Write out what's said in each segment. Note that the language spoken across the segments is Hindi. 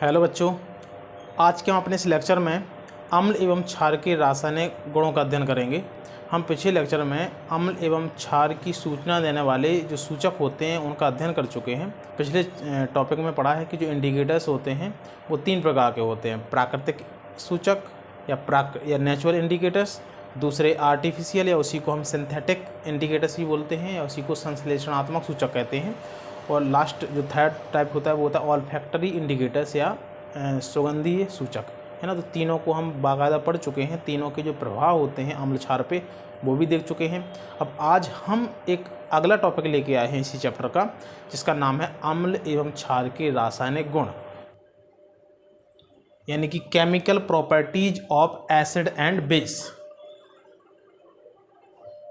हेलो बच्चों, आज के हम अपने इस लेक्चर में अम्ल एवं क्षार के रासायनिक गुणों का अध्ययन करेंगे। हम पिछले लेक्चर में अम्ल एवं क्षार की सूचना देने वाले जो सूचक होते हैं उनका अध्ययन कर चुके हैं। पिछले टॉपिक में पढ़ा है कि जो इंडिकेटर्स होते हैं वो 3 प्रकार के होते हैं, प्राकृतिक सूचक या नेचुरल इंडिकेटर्स, दूसरे आर्टिफिशियल या उसी को हम सिंथेटिक इंडिकेटर्स भी बोलते हैं या उसी को संश्लेषणात्मक सूचक कहते हैं, और लास्ट जो थर्ड टाइप होता है वो होता है ऑल्फैक्टरी इंडिकेटर्स या सुगंधीय सूचक, है ना। तो तीनों को हम बाकायदा पढ़ चुके हैं, तीनों के जो प्रभाव होते हैं अम्ल क्षार पे वो भी देख चुके हैं। अब आज हम एक अगला टॉपिक लेके आए हैं इसी चैप्टर का, जिसका नाम है अम्ल एवं क्षार के रासायनिक गुण, यानी कि chemical properties of acid and base.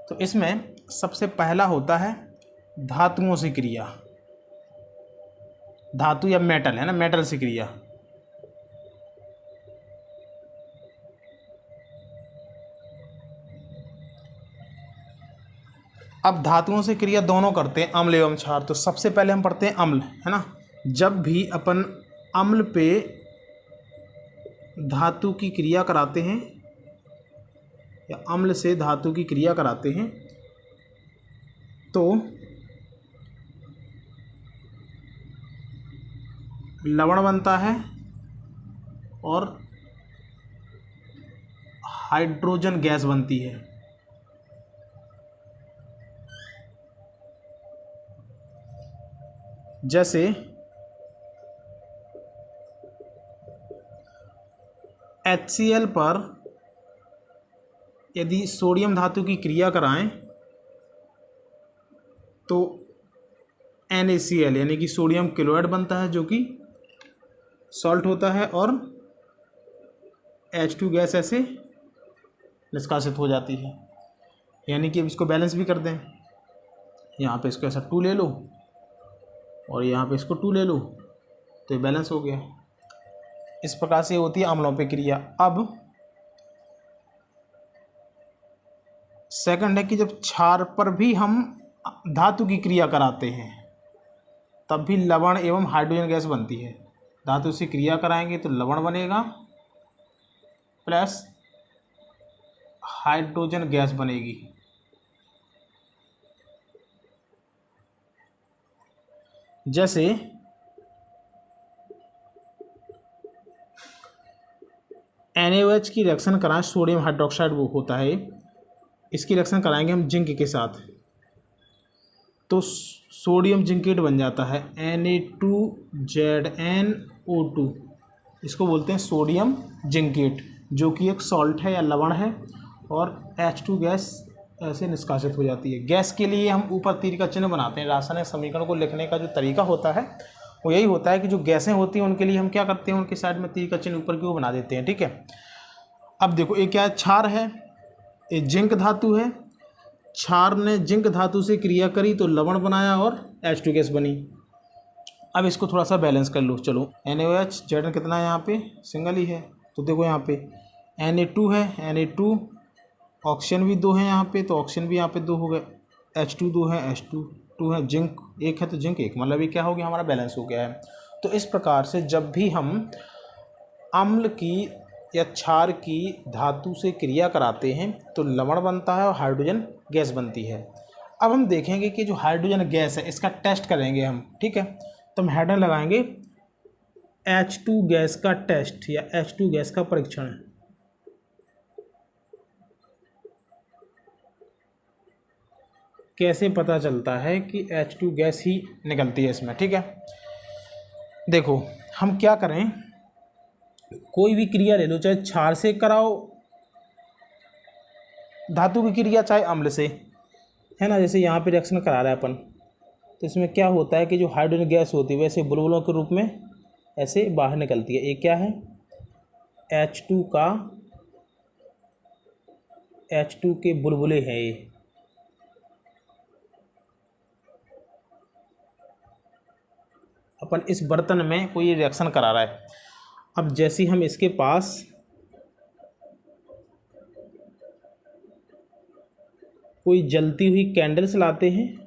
तो इसमें सबसे पहला होता है धातुओं से क्रिया, धातु या मेटल, है ना, मेटल से क्रिया। अब धातुओं से क्रिया दोनों करते हैं, अम्ल एवं क्षार। तो सबसे पहले हम पढ़ते हैं अम्ल, है ना। जब भी अपन अम्ल पे धातु की क्रिया कराते हैं या अम्ल से धातु की क्रिया कराते हैं तो लवण बनता है और हाइड्रोजन गैस बनती है। जैसे HCl पर यदि सोडियम धातु की क्रिया कराएं तो NaCl यानी कि सोडियम क्लोराइड बनता है, जो कि सॉल्ट होता है, और H2 गैस ऐसे निष्कासित हो जाती है। यानी कि अब इसको बैलेंस भी कर दें, यहाँ पे इसको ऐसा 2 ले लो और यहाँ पे इसको 2 ले लो तो ये बैलेंस हो गया। इस प्रकार से होती है अम्लों पे क्रिया। अब सेकंड है कि जब क्षार पर भी हम धातु की क्रिया कराते हैं तब भी लवण एवं हाइड्रोजन गैस बनती है। धातु से क्रिया कराएंगे तो लवण बनेगा प्लस हाइड्रोजन गैस बनेगी। जैसे NaOH की रिएक्शन कराएं, सोडियम हाइड्रोक्साइड वो होता है, इसकी रिएक्शन कराएंगे हम जिंक के साथ तो सोडियम जिंकेट बन जाता है Na2ZnO2। इसको बोलते हैं सोडियम जिंकेट, जो कि एक सॉल्ट है या लवण है, और H2 गैस ऐसे निष्कासित हो जाती है। गैस के लिए हम ऊपर तीर का चिन्ह बनाते हैं। रासायनिक समीकरण को लिखने का जो तरीका होता है वो यही होता है कि जो गैसें होती हैं उनके लिए हम क्या करते हैं, उनके साइड में तीर का चिन्ह ऊपर की ओर बना देते हैं, ठीक है। अब देखो ये क्या है, क्षार है, ये जिंक धातु है। क्षार ने जिंक धातु से क्रिया करी तो लवण बनाया और H2 गैस बनी। अब इसको थोड़ा सा बैलेंस कर लो। चलो NaOH Zn कितना है, यहाँ पे सिंगल ही है, तो देखो यहाँ पे Na2 है, Na2 ऑक्सीजन भी 2 है यहाँ पे, तो ऑक्सीजन भी यहाँ पे 2 हो गए, H2 2 है, H2 2 है, जिंक 1 है तो जिंक 1, मतलब ये क्या हो गया, हमारा बैलेंस हो गया है। तो इस प्रकार से जब भी हम अम्ल की या क्षार की धातु से क्रिया कराते हैं तो लवण बनता है और हाइड्रोजन गैस बनती है। अब हम देखेंगे कि जो हाइड्रोजन गैस है इसका टेस्ट करेंगे हम, ठीक है। तो हम हेडर लगाएंगे H2 गैस का टेस्ट या H2 गैस का परीक्षण। कैसे पता चलता है कि H2 गैस ही निकलती है इसमें, ठीक है। देखो हम क्या करें, कोई भी क्रिया ले लो, चाहे क्षार से कराओ धातु की क्रिया, चाहे अम्ल से, है ना। जैसे यहाँ पे रिएक्शन करा रहे हैं अपन, तो इसमें क्या होता है कि जो हाइड्रोजन गैस होती है वैसे बुलबुलों के रूप में ऐसे बाहर निकलती है। ये क्या है, H2 के बुलबुले हैं ये। अपन इस बर्तन में कोई रिएक्शन करा रहा है, अब जैसे हम इसके पास कोई जलती हुई कैंडल्स लाते हैं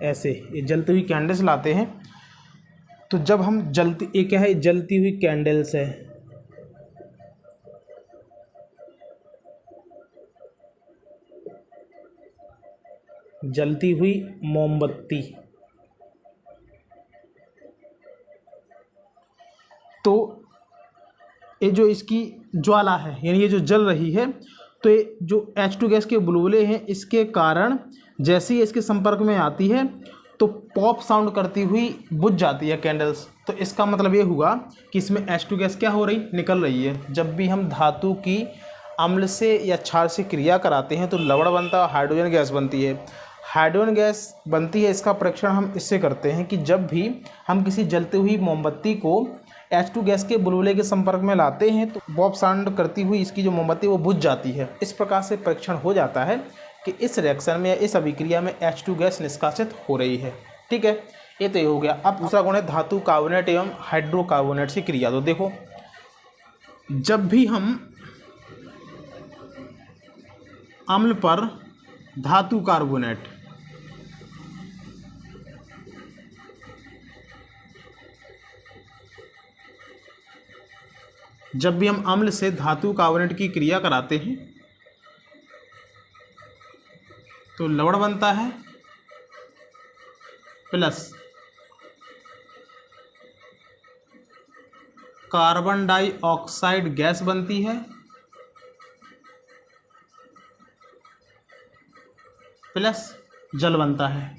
ऐसे ये जलती हुई कैंडल्स लाते हैं। तो जब हम जलती, ये क्या है, जलती हुई कैंडल्स है, जलती हुई मोमबत्ती। तो ये जो इसकी ज्वाला है, यानी ये जो जल रही है, तो ये जो H2 गैस के बुलबुले हैं, इसके कारण जैसे ही इसके संपर्क में आती है तो पॉप साउंड करती हुई बुझ जाती है कैंडल्स। तो इसका मतलब ये हुआ कि इसमें H2 गैस क्या हो रही, निकल रही है। जब भी हम धातु की अम्ल से या क्षार से क्रिया कराते हैं तो लवण बनता है, हाइड्रोजन गैस बनती है। हाइड्रोजन गैस बनती है, इसका परीक्षण हम इससे करते हैं कि जब भी हम किसी जलती हुई मोमबत्ती को H2 गैस के बुलबुले के संपर्क में लाते हैं तो पॉप साउंड करती हुई इसकी जो मोमबत्ती वो बुझ जाती है। इस प्रकार से परीक्षण हो जाता है कि इस रिएक्शन में, इस अभिक्रिया में H2 गैस निष्कासित हो रही है। ठीक है, ये तो ये हो गया। अब दूसरा गुण है धातु कार्बोनेट एवं हाइड्रोकार्बोनेट से क्रिया। तो देखो, जब भी हम अम्ल पर धातु कार्बोनेट, जब भी हम अम्ल से धातु कार्बोनेट की क्रिया कराते हैं तो लवण बनता है प्लस कार्बन डाइऑक्साइड गैस बनती है प्लस जल बनता है।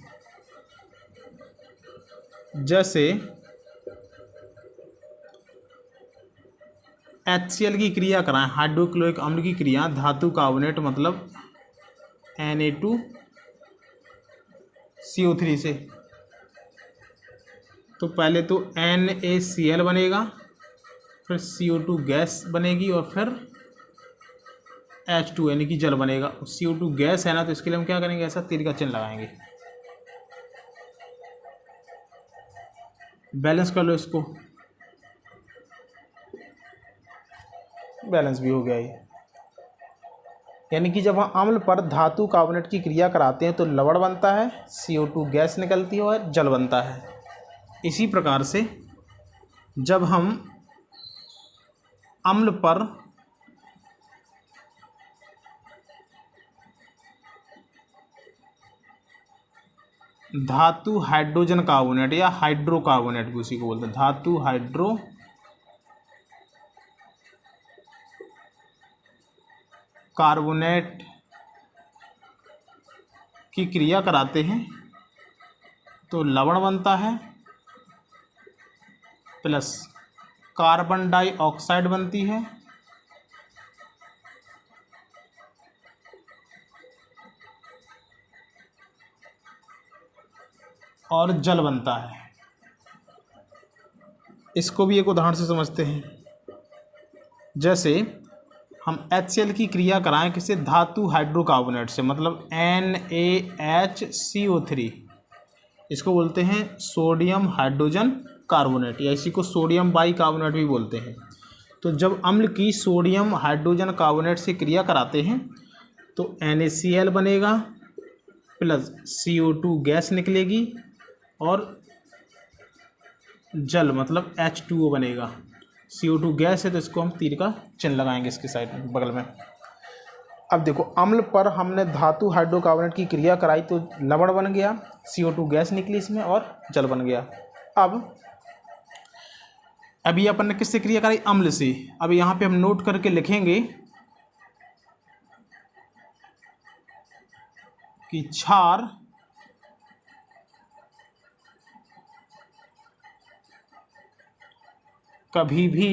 जैसे HCl की क्रिया कराएं, हाइड्रोक्लोरिक अम्ल की क्रिया, धातु कार्बोनेट मतलब Na2CO3 से, तो पहले तो NaCl बनेगा, फिर CO2 गैस बनेगी और फिर H2 यानी कि जल बनेगा। CO2 गैस है ना, तो इसके लिए हम क्या करेंगे, ऐसा तीर का चिन्ह लगाएंगे। बैलेंस कर लो इसको, बैलेंस भी हो गया ये। यानी कि जब हम अम्ल पर धातु कार्बोनेट की क्रिया कराते हैं तो लवण बनता है, CO2 गैस निकलती है और जल बनता है। इसी प्रकार से जब हम अम्ल पर धातु हाइड्रोजन कार्बोनेट या हाइड्रोकार्बोनेट भी उसी को बोलते हैं, धातु हाइड्रो कार्बोनेट की क्रिया कराते हैं तो लवण बनता है प्लस कार्बन डाइऑक्साइड बनती है और जल बनता है। इसको भी एक उदाहरण से समझते हैं। जैसे हम HCl की क्रिया कराएं किसी धातु हाइड्रोकार्बोनेट से, मतलब NaHCO3, इसको बोलते हैं सोडियम हाइड्रोजन कार्बोनेट, या इसी को सोडियम बाइकार्बोनेट भी बोलते हैं। तो जब अम्ल की सोडियम हाइड्रोजन कार्बोनेट से क्रिया कराते हैं तो NaCl बनेगा प्लस CO2 गैस निकलेगी और जल मतलब H2O बनेगा। CO2 गैस है तो इसको हम तीर का चिन्ह लगाएंगे इसकी साइड में, बगल में। अब देखो, अम्ल पर हमने धातु हाइड्रोकार्बोनेट की क्रिया कराई तो लवण बन गया, CO2 गैस निकली इसमें और जल बन गया। अब अभी अपन ने किससे क्रिया कराई, अम्ल से। अब यहाँ पे हम नोट करके लिखेंगे कि क्षार कभी भी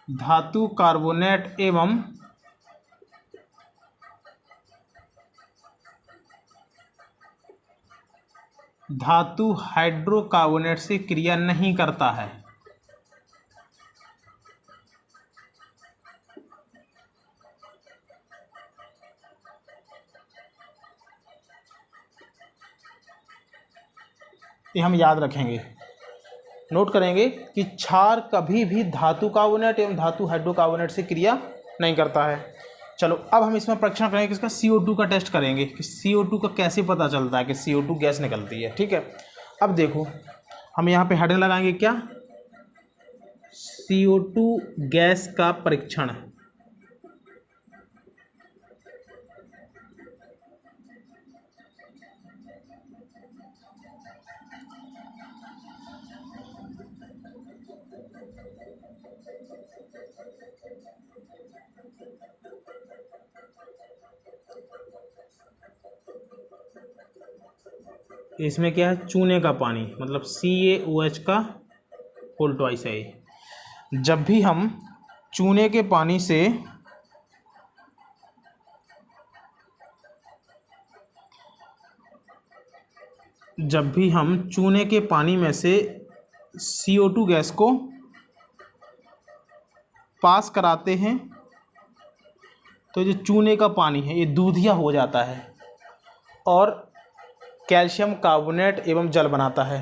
धातु कार्बोनेट एवं धातु हाइड्रोकार्बोनेट से क्रिया नहीं करता है। ये हम याद रखेंगे। नोट करेंगे कि क्षार कभी भी धातु कार्बोनेट एवं धातु हाइड्रोकार्बोनेट से क्रिया नहीं करता है। चलो अब हम इसमें परीक्षण करेंगे कि इसका CO2 का टेस्ट करेंगे कि CO2 का कैसे पता चलता है कि CO2 गैस निकलती है। ठीक है, अब देखो हम यहाँ पे हेडिंग लगाएंगे क्या, CO2 गैस का परीक्षण। इसमें क्या है, चूने का पानी, मतलब CaOH का होल ट्वाइस है ये। जब भी हम चूने के पानी से में से CO2 गैस को पास कराते हैं तो जो चूने का पानी है ये दूधिया हो जाता है और कैल्शियम कार्बोनेट एवं जल बनाता है।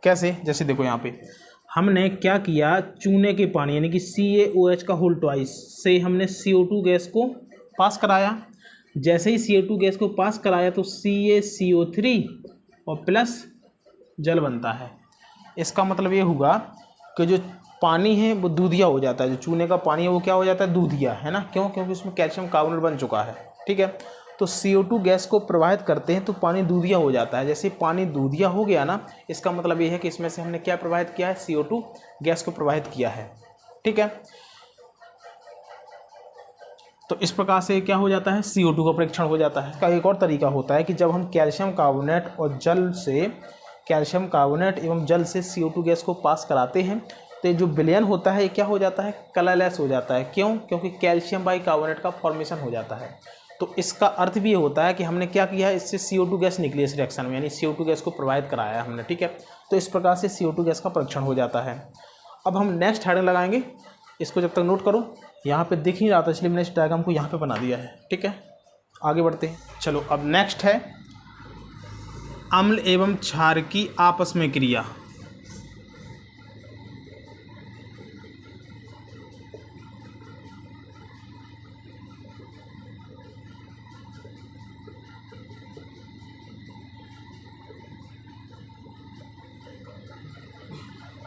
कैसे, जैसे देखो यहाँ पे हमने क्या किया, चूने के पानी यानी कि CaOH का होल ट्वाइस से हमने CO2 गैस को पास कराया। जैसे ही CO2 गैस को पास कराया तो CaCO3 और प्लस जल बनता है। इसका मतलब ये हुआ कि जो पानी है वो दूधिया हो जाता है, जो चूने का पानी है वो क्या हो जाता है, दूधिया, है ना। क्यों, क्योंकि उसमें कैल्शियम कार्बोनेट बन चुका है। ठीक है, तो CO2 गैस को प्रवाहित करते हैं तो पानी दूधिया हो जाता है। जैसे पानी दूधिया हो गया ना, इसका मतलब ये है कि इसमें से हमने क्या प्रवाहित किया है, CO2 गैस को प्रवाहित किया है। ठीक है, तो इस प्रकार से क्या हो जाता है, CO2 का परीक्षण हो जाता है। इसका एक और तरीका होता है कि जब हम कैल्शियम कार्बोनेट और जल से कैल्शियम कार्बोनेट एवं जल से CO2 गैस को पास कराते हैं तो ये जो विलयन होता है ये क्या हो जाता है, कलरलेस हो जाता है। क्यों, क्योंकि कैल्शियम बाइकार्बोनेट का फॉर्मेशन हो जाता है। तो इसका अर्थ भी ये होता है कि हमने क्या किया है, इससे CO2 गैस निकली इस रिएक्शन में, यानी CO2 गैस को प्रोवाइड कराया है हमने। ठीक है, तो इस प्रकार से CO2 गैस का परीक्षण हो जाता है। अब हम नेक्स्ट हेडिंग लगाएंगे, इसको जब तक नोट करो, यहाँ पे दिख नहीं रहा था इसलिए मैंने इस डायग्राम को यहाँ पे बना दिया है। ठीक है, आगे बढ़ते हैं। चलो अब नेक्स्ट है अम्ल एवं क्षार की आपस में क्रिया।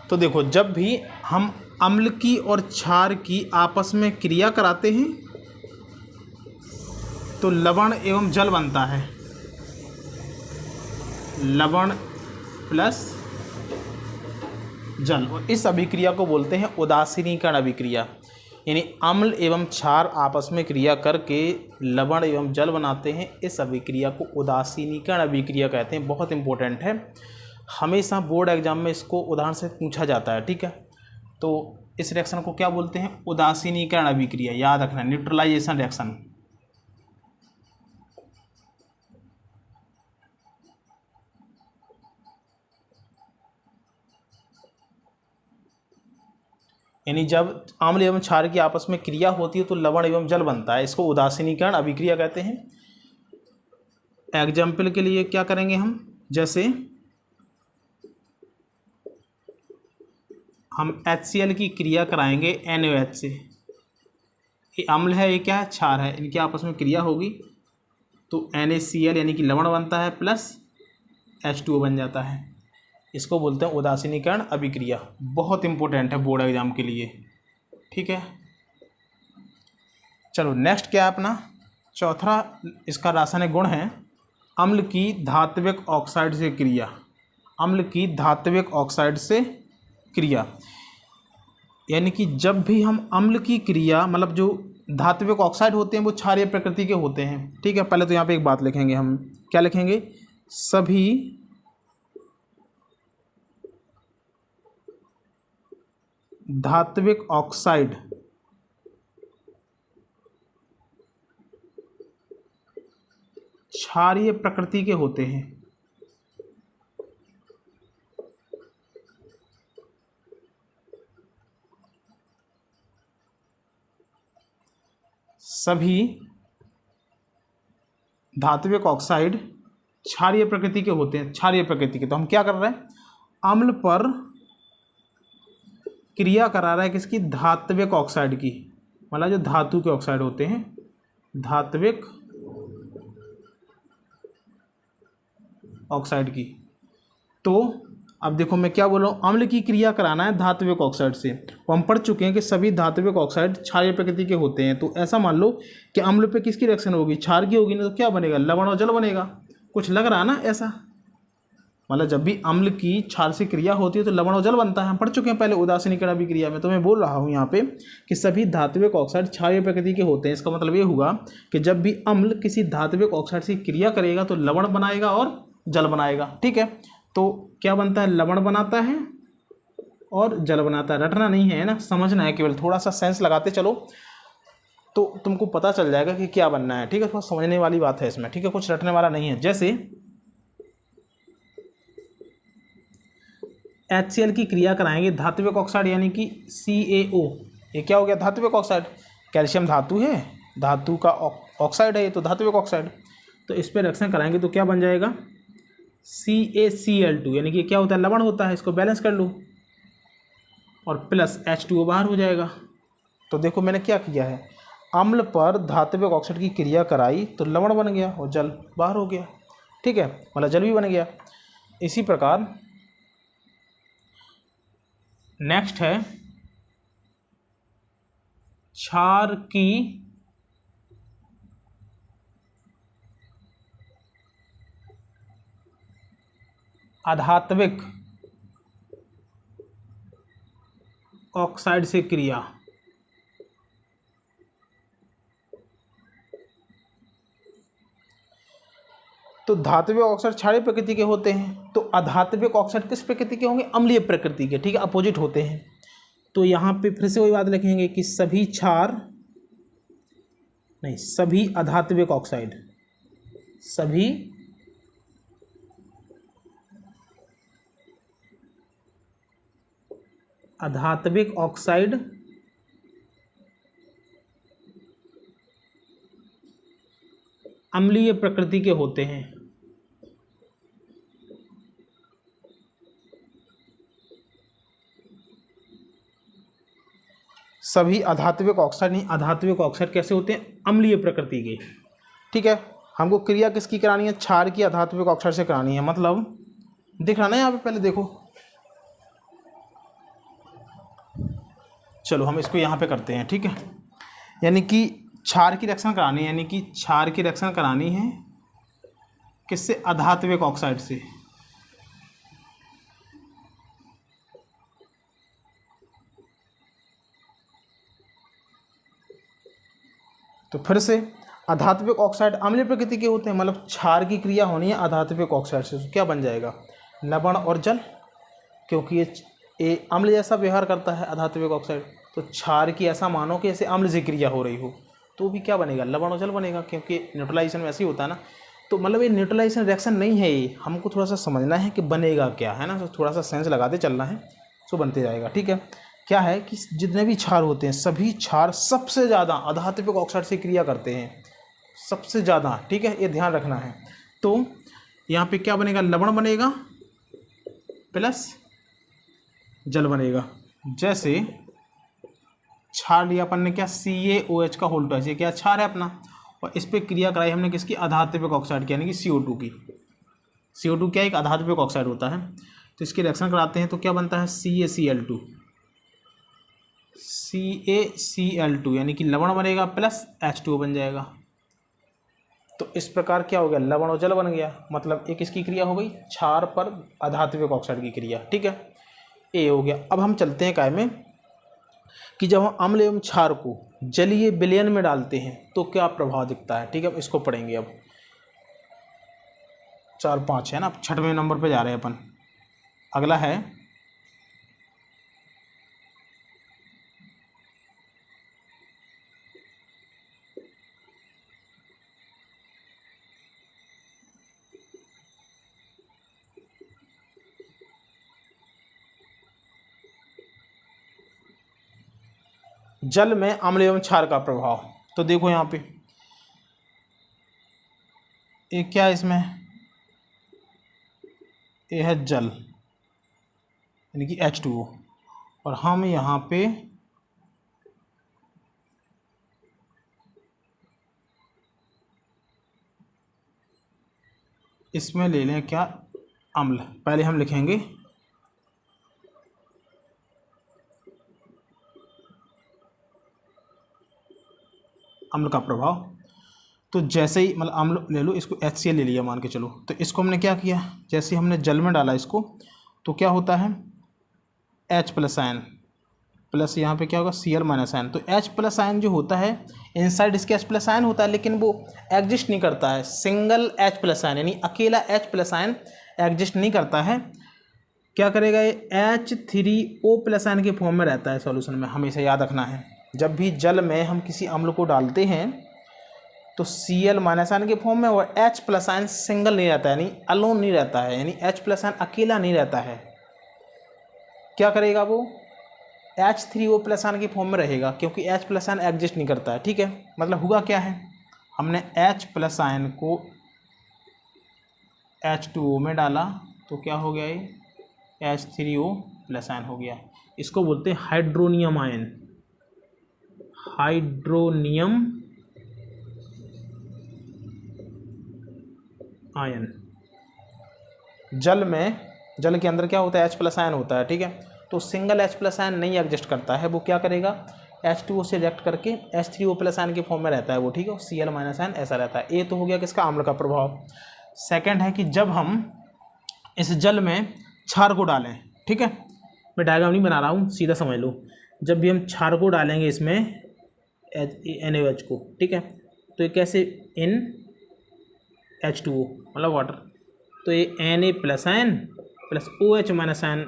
तो देखो, जब भी हम अम्ल की और क्षार की आपस में क्रिया कराते हैं तो लवण एवं जल बनता है। लवण प्लस जल, और इस अभिक्रिया को बोलते हैं उदासीनीकरण अभिक्रिया। यानी अम्ल एवं क्षार आपस में क्रिया करके लवण एवं जल बनाते हैं। इस अभिक्रिया को उदासीनीकरण अभिक्रिया कहते हैं। बहुत इंपॉर्टेंट है, हमेशा बोर्ड एग्जाम में इसको उदाहरण से पूछा जाता है। ठीक है, तो इस रिएक्शन को क्या बोलते हैं, उदासीनीकरण अभिक्रिया। याद रखना, न्यूट्रलाइजेशन रिएक्शन। यानी जब अम्ल एवं क्षार की आपस में क्रिया होती है तो लवण एवं जल बनता है। इसको उदासीनीकरण अभिक्रिया कहते हैं। एग्जाम्पल के लिए क्या करेंगे हम, जैसे हम HCl की क्रिया कराएंगे NaOH से। ये अम्ल है, ये क्या है, क्षार है, इनकी आपस में क्रिया होगी तो NaCl यानी कि लवण बनता है प्लस H2O बन जाता है। इसको बोलते हैं उदासीनीकरण अभिक्रिया। बहुत इंपॉर्टेंट है बोर्ड एग्जाम के लिए। ठीक है, चलो नेक्स्ट क्या है अपना, चौथा इसका रासायनिक गुण है अम्ल की धात्विक ऑक्साइड से क्रिया। अम्ल की धात्विक ऑक्साइड से क्रिया, यानी कि जब भी हम अम्ल की क्रिया, मतलब जो धात्विक ऑक्साइड होते हैं वो क्षारीय प्रकृति के होते हैं। ठीक है, पहले तो यहाँ पे एक बात लिखेंगे हम, क्या लिखेंगे, सभी धात्विक ऑक्साइड क्षारीय प्रकृति के होते हैं। सभी धात्विक ऑक्साइड क्षारीय प्रकृति के होते हैं। क्षारीय प्रकृति के, तो हम क्या कर रहे हैं, अम्ल पर क्रिया करा रहा है किसकी, धात्विक ऑक्साइड की, मतलब जो धातु के ऑक्साइड होते हैं, धात्विक ऑक्साइड की। तो अब देखो मैं क्या बोल रहा हूँ, अम्ल की क्रिया कराना है धात्विक ऑक्साइड से। तो हम पढ़ चुके हैं कि सभी धात्विक ऑक्साइड क्षारीय प्रकृति के होते हैं। तो ऐसा मान लो कि अम्ल पे किसकी रिएक्शन होगी, क्षार की होगी ना, तो क्या बनेगा, लवण और जल बनेगा। कुछ लग रहा है ना ऐसा, मतलब जब भी अम्ल की क्षार से क्रिया होती है तो लवण और जल बनता है, हम पढ़ चुके हैं पहले उदासीनीकरण अभिक्रिया में। तो मैं बोल रहा हूँ यहाँ पे कि सभी धात्विक ऑक्साइड क्षारीय प्रकृति के होते हैं। इसका मतलब ये हुआ कि जब भी अम्ल किसी धात्विक ऑक्साइड से क्रिया करेगा तो लवण बनाएगा और जल बनाएगा। ठीक है, तो क्या बनता है, लवण बनाता है और जल बनाता है। रटना नहीं है ना, समझना है, केवल थोड़ा सा सेंस लगाते चलो तो तुमको पता चल जाएगा कि क्या बनना है। ठीक है, थोड़ा समझने वाली बात है इसमें। ठीक है, कुछ रटने वाला नहीं है। जैसे HCl की क्रिया कराएंगे धात्विक ऑक्साइड यानी कि CaO, ये क्या हो गया, धात्विक ऑक्साइड। कैल्शियम धातु है, धातु का ऑक्साइड है ये, तो धात्विक ऑक्साइड। तो इस पर रिएक्शन कराएंगे तो क्या बन जाएगा, CaCl2, यानी कि क्या होता है, लवण होता है। इसको बैलेंस कर लो और प्लस H2O बाहर हो जाएगा। तो देखो मैंने क्या किया है, अम्ल पर धात्विक ऑक्साइड की क्रिया कराई तो लवण बन गया और जल बाहर हो गया। ठीक है, मतलब जल भी बन गया। इसी प्रकार नेक्स्ट है क्षार की अधात्विक ऑक्साइड से क्रिया। तो धात्विक ऑक्साइड क्षारीय प्रकृति के होते हैं, तो अधात्विक ऑक्साइड किस प्रकृति के होंगे, अम्लीय प्रकृति के। ठीक है, अपोजिट होते हैं। तो यहाँ पे फिर से वही बात लिखेंगे कि सभी क्षार नहीं, सभी अधात्विक ऑक्साइड, सभी अधात्विक ऑक्साइड अम्लीय प्रकृति के होते हैं। सभी अधात्विक ऑक्साइड नहीं, अधात्विक ऑक्साइड कैसे होते हैं, अम्लीय प्रकृति के। ठीक है, हमको क्रिया किसकी करानी है, क्षार की अधात्विक ऑक्साइड से करानी है। मतलब दिख रहा ना यहाँ पे, पहले देखो, चलो हम इसको यहाँ पे करते हैं। ठीक है, यानी कि क्षार की रिएक्शन करानी है, यानी कि क्षार की रिएक्शन करानी है किससे, अधात्विक ऑक्साइड से। तो फिर से अधात्विक ऑक्साइड अम्लीय प्रकृति के होते हैं, मतलब क्षार की क्रिया होनी है अधात्विक ऑक्साइड से। तो क्या बन जाएगा, लवण और जल, क्योंकि ये अम्ल जैसा व्यवहार करता है अधात्विक ऑक्साइड। तो क्षार की ऐसा मानो कि ऐसे अम्ल से क्रिया हो रही हो, तो भी क्या बनेगा, लवण और जल बनेगा, क्योंकि न्यूट्रलाइजेशन वैसे ही होता है ना। तो मतलब ये न्यूट्रलाइजेशन रिएक्शन नहीं है, ये हमको थोड़ा सा समझना है कि बनेगा क्या, है ना। तो थोड़ा सा सेंस लगाते चलना है, सो बनते जाएगा। ठीक है, क्या है कि जितने भी क्षार होते हैं, सभी क्षार सबसे ज़्यादा अधात्विक ऑक्साइड से क्रिया करते हैं, सबसे ज़्यादा। ठीक है, ये ध्यान रखना है। तो यहाँ पे क्या बनेगा, लवण बनेगा प्लस जल बनेगा। जैसे क्षार लिया अपन ने क्या, CaOH का होल टॉइस, ये क्या क्षार है अपना, और इस पर क्रिया कराई हमने किसकी, अधात्विक ऑक्साइड की, यानी कि CO2 की। CO2 क्या एक अधात्विक ऑक्साइड होता है। तो इसकी रिएक्शन कराते हैं तो क्या बनता है, CaCl2, CaCl2 यानी कि लवण बनेगा प्लस H2O बन जाएगा। तो इस प्रकार क्या हो गया, लवण और जल बन गया। मतलब एक इसकी क्रिया हो गई, क्षार पर अधात्विक ऑक्साइड की क्रिया। ठीक है, ए हो गया। अब हम चलते हैं काय में कि जब हम अम्ल एवं क्षार को जलीय विलयन में डालते हैं तो क्या प्रभाव दिखता है। ठीक है, इसको पढ़ेंगे अब। 4-5 है ना, 6वें नंबर पे जा रहे हैं अपन। अगला है जल में अम्ल एवं क्षार का प्रभाव। तो देखो यहाँ पे एक क्या है इसमें, ये है जल यानी कि H2O, और हम यहाँ पे इसमें ले लें क्या, अम्ल। पहले हम लिखेंगे अम्ल का प्रभाव। तो जैसे ही मतलब अम्ल ले लो, इसको HCl ले लिया मान के चलो, तो इसको हमने क्या किया, जैसे हमने जल में डाला इसको, तो क्या होता है H+ आयन प्लस यहाँ पे क्या होगा Cl- आयन। तो H+ आयन जो होता है इनसाइड इसके H+ आयन होता है, लेकिन वो एग्जिस्ट नहीं करता है, सिंगल H+ आयन यानी अकेला H+ आयन एग्जिस्ट नहीं करता है। क्या करेगा ये H3O+ आयन के फॉर्म में रहता है सॉल्यूशन में, हमेशा याद रखना है। जब भी जल में हम किसी अम्ल को डालते हैं तो Cl- आयन के फॉर्म में, और H+ आयन सिंगल नहीं रहता है, यानी अलोन नहीं रहता है, यानी H+ आयन अकेला नहीं रहता है। क्या करेगा वो H3O+ आयन के फॉर्म में रहेगा, क्योंकि H+ आयन एग्जिस्ट नहीं करता है। ठीक है, मतलब हुआ क्या है, हमने H+ आयन को H2O में डाला तो क्या हो गया ये H3O+ आयन हो गया। इसको बोलते हैं हाइड्रोनियम आयन, हाइड्रोनियम आयन। जल के अंदर क्या होता है H+ आयन होता है। ठीक है, तो सिंगल H+ आयन नहीं एग्जिस्ट करता है, वो क्या करेगा H2O से रिएक्ट करके H3O+ आयन के फॉर्म में रहता है वो। ठीक है, Cl- आयन ऐसा रहता है। ये तो हो गया किसका, अम्ल का प्रभाव। सेकंड है कि जब हम इस जल में क्षार को डालें, ठीक है, मैं डायग्राम नहीं बना रहा हूँ, सीधा समझ लो। जब भी हम क्षार को डालेंगे इसमें NaOH को, ठीक है, तो ये कैसे इन H2O मतलब वाटर, तो ये Na+ ion plus OH- ion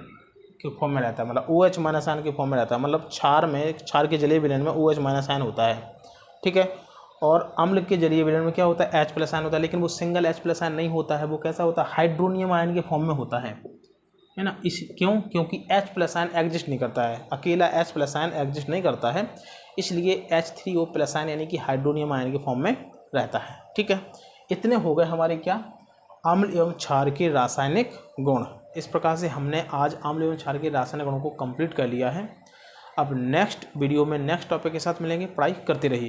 के फॉर्म में रहता है, मतलब OH- आयन के फॉर्म में रहता है। मतलब क्षार के जलीय विलयन में OH- आयन होता है। ठीक है, और अम्ल के जलीय विलयन में क्या होता है H+ आयन होता है, लेकिन वो सिंगल H+ आयन नहीं होता है, वो कैसा होता है हाइड्रोनियम आयन के फॉर्म में होता है ना। क्योंकि H+ आयन एग्जिस्ट नहीं करता है, अकेला H+ आयन एग्जिस्ट नहीं करता है, इसलिए H3O+ आयन यानी कि हाइड्रोनियम आयन के फॉर्म में रहता है। ठीक है, इतने हो गए हमारे क्या, अम्ल एवं क्षार के रासायनिक गुण। इस प्रकार से हमने आज अम्ल एवं क्षार के रासायनिक गुणों को कंप्लीट कर लिया है। अब नेक्स्ट वीडियो में नेक्स्ट टॉपिक के साथ मिलेंगे। पढ़ाई करते रहिए।